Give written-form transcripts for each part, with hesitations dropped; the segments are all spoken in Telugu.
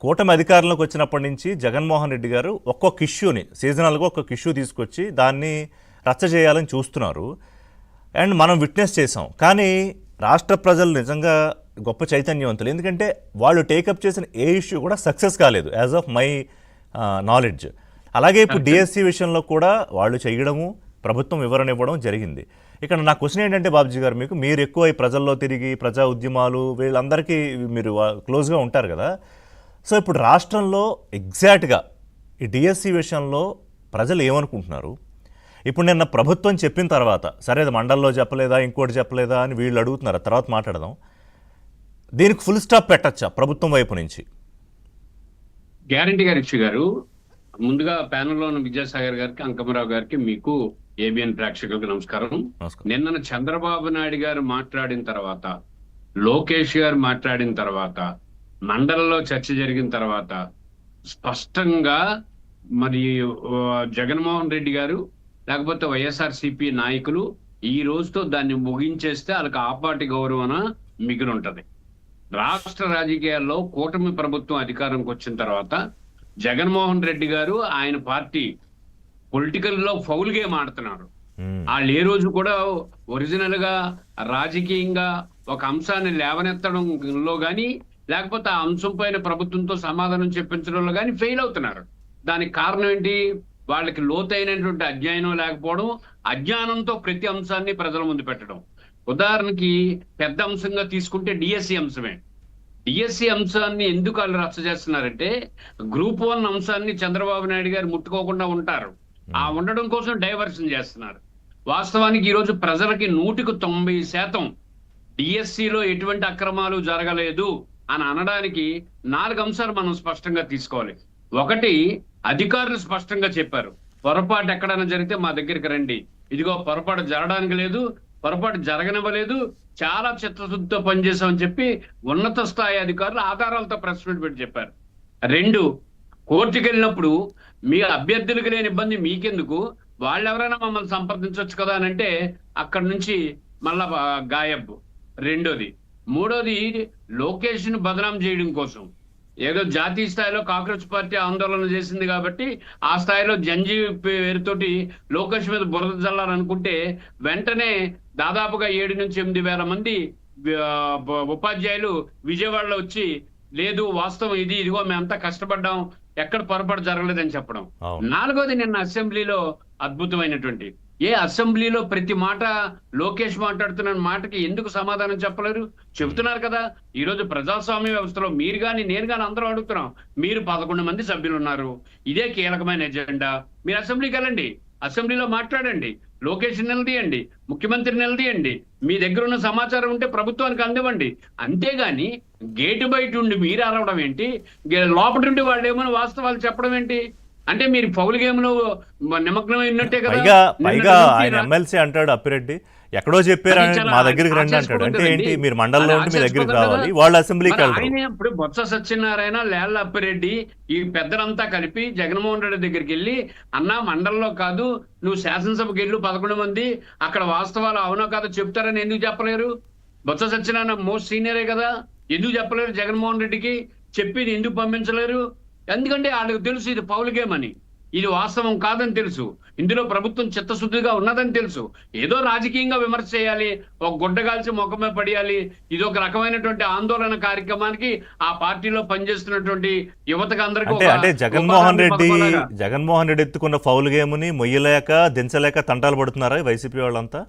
కూటమి అధికారంలోకి వచ్చినప్పటి నుంచి జగన్మోహన్ రెడ్డి గారు ఒక్కొక్క ఇష్యూని సీజనల్గా ఒక్కొక్క ఇష్యూ తీసుకొచ్చి దాన్ని రచ్చ చేయాలని చూస్తున్నారు. అండ్ మనం విట్నెస్ చేసాం. కానీ రాష్ట్ర ప్రజలు నిజంగా గొప్ప చైతన్యవంతులు. ఎందుకంటే వాళ్ళు టేకప్ చేసిన ఏ ఇష్యూ కూడా సక్సెస్ కాలేదు యాజ్ ఆఫ్ మై నాలెడ్జ్. అలాగే ఇప్పుడు డిఎస్సి విషయంలో కూడా వాళ్ళు చేయడము, ప్రభుత్వం వివరణ ఇవ్వడం జరిగింది. ఇక్కడ నా క్వశ్చన్ ఏంటంటే బాబుజీ గారు, మీరు ఎక్కువ ఈ ప్రజల్లో తిరిగి ప్రజా ఉద్యమాలు వీళ్ళందరికీ మీరు క్లోజ్గా ఉంటారు కదా. సో ఇప్పుడు రాష్ట్రంలో ఎగ్జాక్ట్గా ఈ డిఎస్సి విషయంలో ప్రజలు ఏమనుకుంటున్నారు? ఇప్పుడు నిన్న ప్రభుత్వం చెప్పిన తర్వాత సరే అది మండల్లో చెప్పలేదా ఇంకోటి చెప్పలేదా అని వీళ్ళు అడుగుతున్నారు, తర్వాత మాట్లాడదాం. దీనికి ఫుల్ స్టాప్ పెట్టచ్చా ప్రభుత్వం వైపు నుంచి? గ్యారంటీ గారు ఇచ్చి గారు, ముందుగా ప్యానెల్లో ఉన్న విద్యాసాగర్ గారికి, అంకమరావు గారికి, మీకు ఏబిఎన్ ప్రేక్షకులకు నమస్కారం. నిన్న చంద్రబాబు నాయుడు గారు మాట్లాడిన తర్వాత, లోకేష్ గారు మాట్లాడిన తర్వాత, మండలంలో చర్చ జరిగిన తర్వాత స్పష్టంగా మరి జగన్మోహన్ రెడ్డి గారు లేకపోతే వైఎస్ఆర్సీపీ నాయకులు ఈ రోజుతో దాన్ని ముగించేస్తే వాళ్ళకి ఆ పార్టీ గౌరవన మిగిలి ఉంటది. రాష్ట్ర రాజకీయాల్లో కూటమి ప్రభుత్వం అధికారంకి వచ్చిన తర్వాత జగన్మోహన్ రెడ్డి గారు ఆయన పార్టీ పొలిటికల్ లో ఫౌల్ గేమ్ ఆడుతున్నారు. వాళ్ళు ఏ రోజు కూడా ఒరిజినల్ గా రాజకీయంగా ఒక అంశాన్ని లేవనెత్తడంలో గాని లేకపోతే ఆ అంశం పైన ప్రభుత్వంతో సమాధానం చెప్పించడంలో కానీ ఫెయిల్ అవుతున్నారు. దానికి కారణం ఏంటి? వాళ్ళకి లోతైనటువంటి అధ్యయనం లేకపోవడం, అజ్ఞానంతో ప్రతి అంశాన్ని ప్రజల ముందు పెట్టడం. ఉదాహరణకి పెద్ద అంశంగా తీసుకుంటే డిఎస్సి అంశమే. డిఎస్సి అంశాన్ని ఎందుకు వాళ్ళు రచ్చ చేస్తున్నారంటే, గ్రూప్ 1 అంశాన్ని చంద్రబాబు నాయుడు గారు ముట్టుకోకుండా ఉంటారు. ఆ ఉండడం కోసం డైవర్షన్ చేస్తున్నారు. వాస్తవానికి ఈరోజు ప్రజలకి 100% డిఎస్సిలో ఎటువంటి అక్రమాలు జరగలేదు అని అనడానికి 4 అంశాలు మనం స్పష్టంగా తీసుకోవాలి. ఒకటి, అధికారులు స్పష్టంగా చెప్పారు, పొరపాటు ఎక్కడైనా జరిగితే మా దగ్గరికి రండి, ఇదిగో పొరపాటు జరగడానికి లేదు, పొరపాటు జరగనివ్వలేదు, చాలా చిత్తశుద్ధితో పనిచేసామని చెప్పి ఉన్నత స్థాయి అధికారులు ఆధారాలతో ప్రెస్ మీట్ పెట్టి చెప్పారు. 2, కోర్టుకు వెళ్ళినప్పుడు మీ అభ్యర్థులకు లేని ఇబ్బంది మీకెందుకు, వాళ్ళు ఎవరైనా మమ్మల్ని సంప్రదించవచ్చు కదా అని అంటే అక్కడి నుంచి మళ్ళా గాయబ్. 2ది. 3వది, లోకేష్ ను బదనాం చేయడం కోసం ఏదో జాతీయ స్థాయిలో కాంగ్రెస్ పార్టీ ఆందోళన చేసింది కాబట్టి ఆ స్థాయిలో జంజీ పేరుతోటి లోకేష్ మీద బురద జల్లాలనుకుంటే వెంటనే దాదాపుగా 7 నుంచి 8 వేల మంది ఉపాధ్యాయులు విజయవాడలో వచ్చి లేదు వాస్తవం ఇది, ఇదిగో మేమంతా కష్టపడ్డాం, ఎక్కడ పొరపాటు జరగలేదని చెప్పడం. 4వది, నిన్న అసెంబ్లీలో అద్భుతమైనటువంటి అసెంబ్లీలో ప్రతి మాట లోకేష్ మాట్లాడుతున్న మాటకి ఎందుకు సమాధానం చెప్పలేరు? చెబుతున్నారు కదా. ఈ రోజు ప్రజాస్వామ్య వ్యవస్థలో మీరు గాని నేను గాని అందరం అడుగుతున్నాం. మీరు 11 మంది సభ్యులు ఉన్నారు, ఇదే కీలకమైన ఎజెండా. మీరు అసెంబ్లీకి వెళ్ళండి, అసెంబ్లీలో మాట్లాడండి, లోకేష్ నిలదీయండి, ముఖ్యమంత్రి నిలదీయండి, మీ దగ్గర ఉన్న సమాచారం ఉంటే ప్రభుత్వానికి అందివ్వండి. అంతేగాని గేటు బయట ఉండి మీరు అరవడం ఏంటి, లోపల ఉండి వాళ్ళు ఏమైనా వాస్తవాలు చెప్పడం ఏంటి? అంటే మీరు ఫౌల్ గేమ్ లో నిమగ్నం అయినట్టే కదా. పైగా ఆయన ఎమ్మెల్సీ అంటాడు అప్పిరెడ్డి, ఎక్కడో చెప్పారు మా దగ్గరికి రండి అంటాడు. అంటే ఏంటి, మీరు మండలంలో ఉంటే మీ దగ్గరికి రావాలి, వాళ్ళు అసెంబ్లీకి వెళ్తారు. ఇప్పుడు బొత్స సత్యనారాయణ, లేళ్ల అప్పిరెడ్డి ఈ పెద్దలంతా కలిపి జగన్మోహన్ రెడ్డి దగ్గరికి వెళ్ళి, అన్నా మండలంలో కాదు నువ్వు శాసనసభకి వెళ్ళు 11 మంది, అక్కడ వాస్తవాలు అవునో కాదో చెప్తారని ఎందుకు చెప్పలేరు? బొత్స సత్యనారాయణ మోస్ట్ సీనియరే కదా, ఎందుకు చెప్పలేరు? జగన్మోహన్ రెడ్డికి చెప్పి ఎందుకు పంపించలేరు? ఎందుకంటే వాళ్ళకి తెలుసు ఇది పౌల్ గేమ్ అని, ఇది వాస్తవం కాదని తెలుసు, ఇందులో ప్రభుత్వం చిత్తశుద్ధిగా ఉన్నదని తెలుసు. ఏదో రాజకీయంగా విమర్శ చేయాలి, ఒక గుడ్డగాల్చి ముఖమే పడియాలి, ఇది ఒక రకమైనటువంటి ఆందోళన కార్యక్రమానికి ఆ పార్టీలో పనిచేస్తున్నటువంటి యువతకు అందరికీ. అంటే జగన్మోహన్ రెడ్డి ఎత్తుకున్న ఫౌల్ గేమ్ ని మొయ్యలేక దించలేక తంటాలు పడుతున్నారా వైసీపీ వాళ్ళంతా?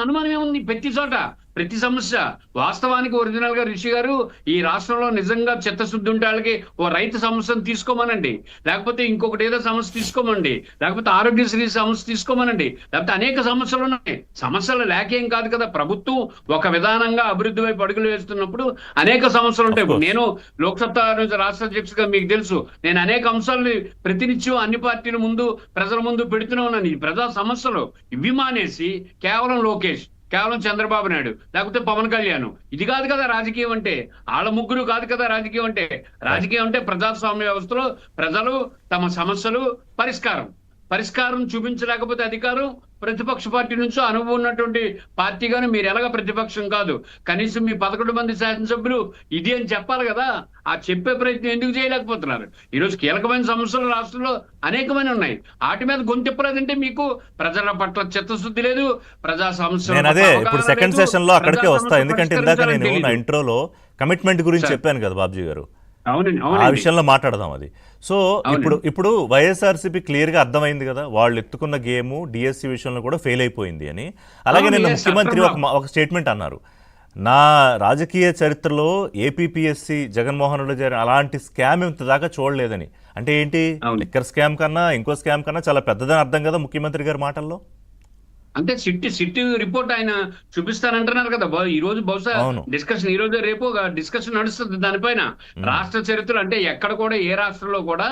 అనుమానం ఏముంది? ప్రతి చోట ప్రతి సమస్య. వాస్తవానికి ఒరిజినల్ గా రిషి గారు, ఈ రాష్ట్రంలో నిజంగా చిత్తశుద్ధి ఉంటే వాళ్ళకి ఓ రైతు సమస్యను తీసుకోమనండి, లేకపోతే ఇంకొకటి ఏదో సమస్య తీసుకోమండి, లేకపోతే ఆరోగ్యశ్రీ సమస్య తీసుకోమనండి, లేకపోతే అనేక సమస్యలు ఉన్నాయి. సమస్యలు లేకేం కాదు కదా. ప్రభుత్వం ఒక విధానంగా అభివృద్ధి వైపు అడుగులు వేస్తున్నప్పుడు అనేక సమస్యలు ఉంటాయి. నేను లోక్సత్తా నుంచి రాష్ట్ర అధ్యక్షుడిగా మీకు తెలుసు, నేను అనేక అంశాలని ప్రతినిత్యం అన్ని పార్టీల ముందు ప్రజల ముందు పెడుతూనే ఉన్నాను. ఈ ప్రజా సమస్యలు ఇవి మానేసి కేవలం లోకేష్, కేవలం చంద్రబాబు నాయుడు, లేకపోతే పవన్ కళ్యాణ్, ఇది కాదు కదా రాజకీయం అంటే. వాళ్ళ ముగ్గురు కాదు కదా రాజకీయం అంటే. రాజకీయం అంటే ప్రజాస్వామ్య వ్యవస్థలో ప్రజలు తమ సమస్యలు పరిష్కారం. పరిష్కారం చూపించలేకపోతే అధికారం ప్రతిపక్ష పార్టీ నుంచో అనుభవం ఉన్నటువంటి పార్టీగానే మీరు ఎలాగ ప్రతిపక్షం కాదు, కనీసం మీ 11 మంది శాసనసభ్యులు ఇది అని చెప్పాలి కదా. ఆ చెప్పే ప్రయత్నం ఎందుకు చేయలేకపోతున్నారు? ఈరోజు కీలకమైన సమస్యలు రాష్ట్రంలో అనేకమైన ఉన్నాయి, వాటి మీద గొంతెప్పలేదంటే మీకు ప్రజల పట్ల చిత్తశుద్ధి లేదు, ప్రజా సమస్యల నేను పట్ల అదే అవగాహన ఇప్పుడు సెకండ్ లేదు, సెషన్ లో అక్కడికే ప్రజా వస్తా, సమస్యలు ఎందుకంటే ఇందాక పరిష్కరించాలని నేను నా తెలీదు. ఇంట్రోలో కమిట్మెంట్ గురించి సార్. చెప్పాను కదా బాబ్జీ గారు, అవునండి, ఆ అవునండి. విషయంలో మాట్లాడదాం అది. సో ఇప్పుడు వైఎస్ఆర్సీపీ క్లియర్ గా అర్థమైంది కదా, వాళ్ళు ఎత్తుకున్న గేమ్ డిఎస్సి విషయంలో కూడా ఫెయిల్ అయిపోయింది అని. అలాగే అవును, నిన్న yes, ముఖ్యమంత్రి అర్థం ఒక స్టేట్మెంట్ అన్నారు, నా రాజకీయ చరిత్రలో ఏపీపీఎస్సి జగన్మోహన్ రెడ్డి గారు అలాంటి స్కామ్ ఇంత దాకా చూడలేదని. అంటే ఏంటి, అవును. లిక్కర్ స్కామ్ కన్నా ఇంకో స్కామ్ కన్నా చాలా పెద్దదని అర్థం కదా ముఖ్యమంత్రి గారి మాటల్లో. అంటే సిట్టి రిపోర్ట్ ఆయన చూపిస్తానంటున్నారు కదా. ఈ రోజు బహుశా అవును. డిస్కషన్, ఈ రోజు రేపు డిస్కషన్ నడుస్తుంది దానిపైన. రాష్ట్ర చరిత్ర అంటే ఎక్కడ కూడా ఏ రాష్ట్రంలో కూడా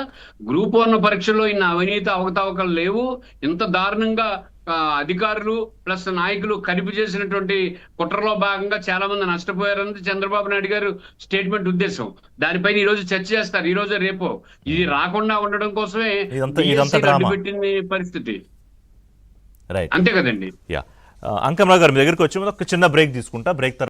గ్రూప్ 1 పరీక్షల్లో ఇన్ని అవినీతి అవకతవకలు లేవు, ఇంత దారుణంగా అధికారులు ప్లస్ నాయకులు కలిపి చేసినటువంటి కుట్రలో భాగంగా చాలా మంది నష్టపోయారన్నది చంద్రబాబు నాయుడు గారు స్టేట్మెంట్ ఉద్దేశం. దానిపైన ఈ రోజు చర్చ చేస్తారు, ఈ రోజు రేపు. ఇది రాకుండా ఉండడం కోసమే ఇదంతా DSC డ్రామా. పెట్టిన పరిస్థితి. రైట్, అంతే కదండి. యా. అంకమరావు గారు మీ దగ్గరికి వచ్చి ఒక చిన్న బ్రేక్ తీసుకుంటా, బ్రేక్